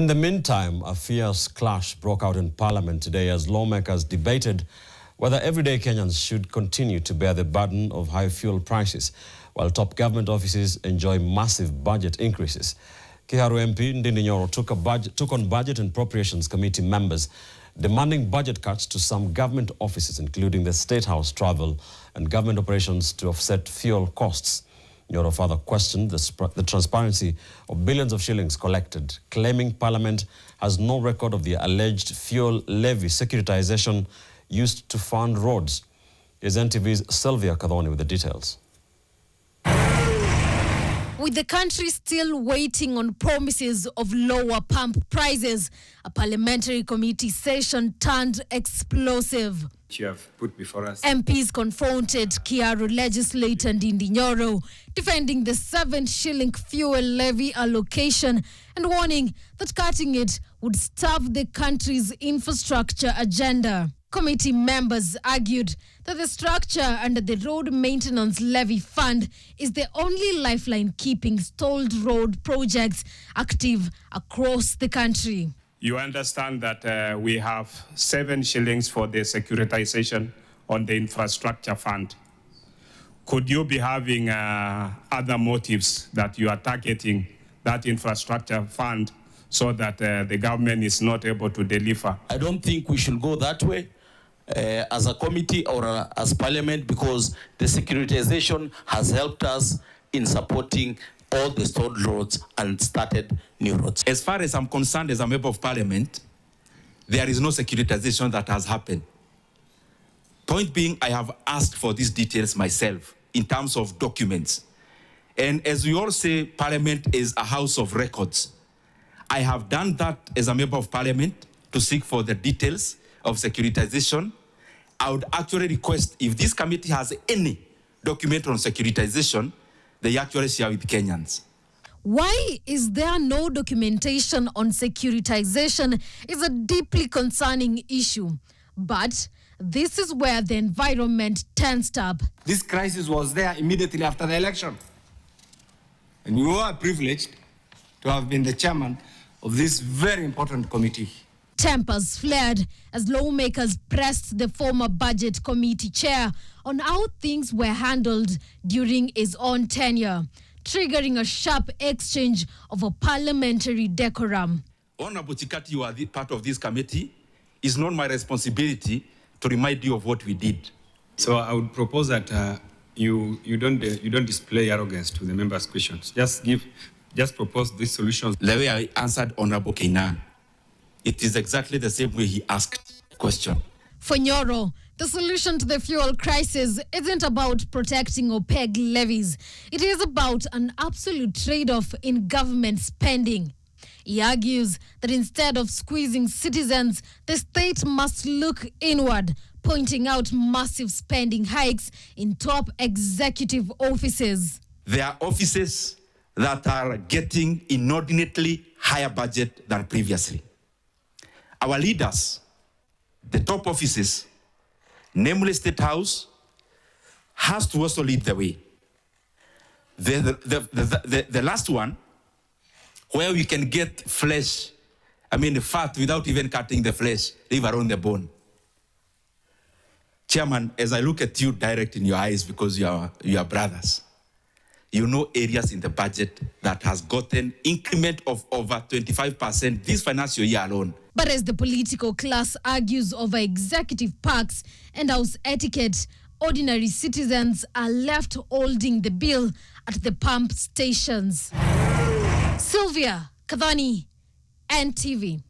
In the meantime, a fierce clash broke out in Parliament today as lawmakers debated whether everyday Kenyans should continue to bear the burden of high fuel prices, while top government offices enjoy massive budget increases. Kiharu MP Ndindi Nyoro took on Budget and Appropriations Committee members, demanding budget cuts to some government offices, including the State House, travel and government operations to offset fuel costs. Nyoro further questioned the transparency of billions of shillings collected, claiming Parliament has no record of the alleged fuel levy securitization used to fund roads. Here's NTV's Sylvia Kadhoni with the details. With the country still waiting on promises of lower pump prices, a parliamentary committee session turned explosive. You have put before us. MPs confronted Kiharu legislator Ndindi Nyoro, defending the 7-shilling fuel levy allocation and warning that cutting it would starve the country's infrastructure agenda. Committee members argued that the structure under the Road Maintenance Levy Fund is the only lifeline keeping stalled road projects active across the country. You understand that we have 7 shillings for the securitization on the infrastructure fund. Could you be having other motives that you are targeting that infrastructure fund so that the government is not able to deliver? I don't think we should go that way as a committee or as parliament, because the securitization has helped us in supporting all the stalled roads and started new roads. As far as I'm concerned as a member of parliament, there is no securitization that has happened. Point being, I have asked for these details myself in terms of documents. And as we all say, parliament is a house of records. I have done that as a member of parliament to seek for the details of securitization. I would actually request, if this committee has any document on securitization, they actually share with Kenyans. Why is there no documentation on securitization is a deeply concerning issue. But this is where the environment tensed up. This crisis was there immediately after the election. And you are privileged to have been the chairman of this very important committee. Tempers flared as lawmakers pressed the former budget committee chair on how things were handled during his own tenure, triggering a sharp exchange of a parliamentary decorum. Honorable Chikati, you are part of this committee. It's not my responsibility to remind you of what we did. So I would propose that you don't display arrogance to the members' questions. Just propose these solutions. The way I answered Honorable Kainan, it is exactly the same way he asked the question. For Nyoro, the solution to the fuel crisis isn't about protecting OPEC levies. It is about an absolute trade-off in government spending. He argues that instead of squeezing citizens, the state must look inward, pointing out massive spending hikes in top executive offices. There are offices that are getting inordinately higher budget than previously. Our leaders, the top offices, namely State House, has to also lead the way. The last one, where we can get flesh, fat without even cutting the flesh, leave around the bone. Chairman, as I look at you direct in your eyes, because you are brothers, you know areas in the budget that has gotten increment of over 25% this financial year alone. But as the political class argues over executive perks and house etiquette, ordinary citizens are left holding the bill at the pump stations. Sylvia Kadhoni, NTV.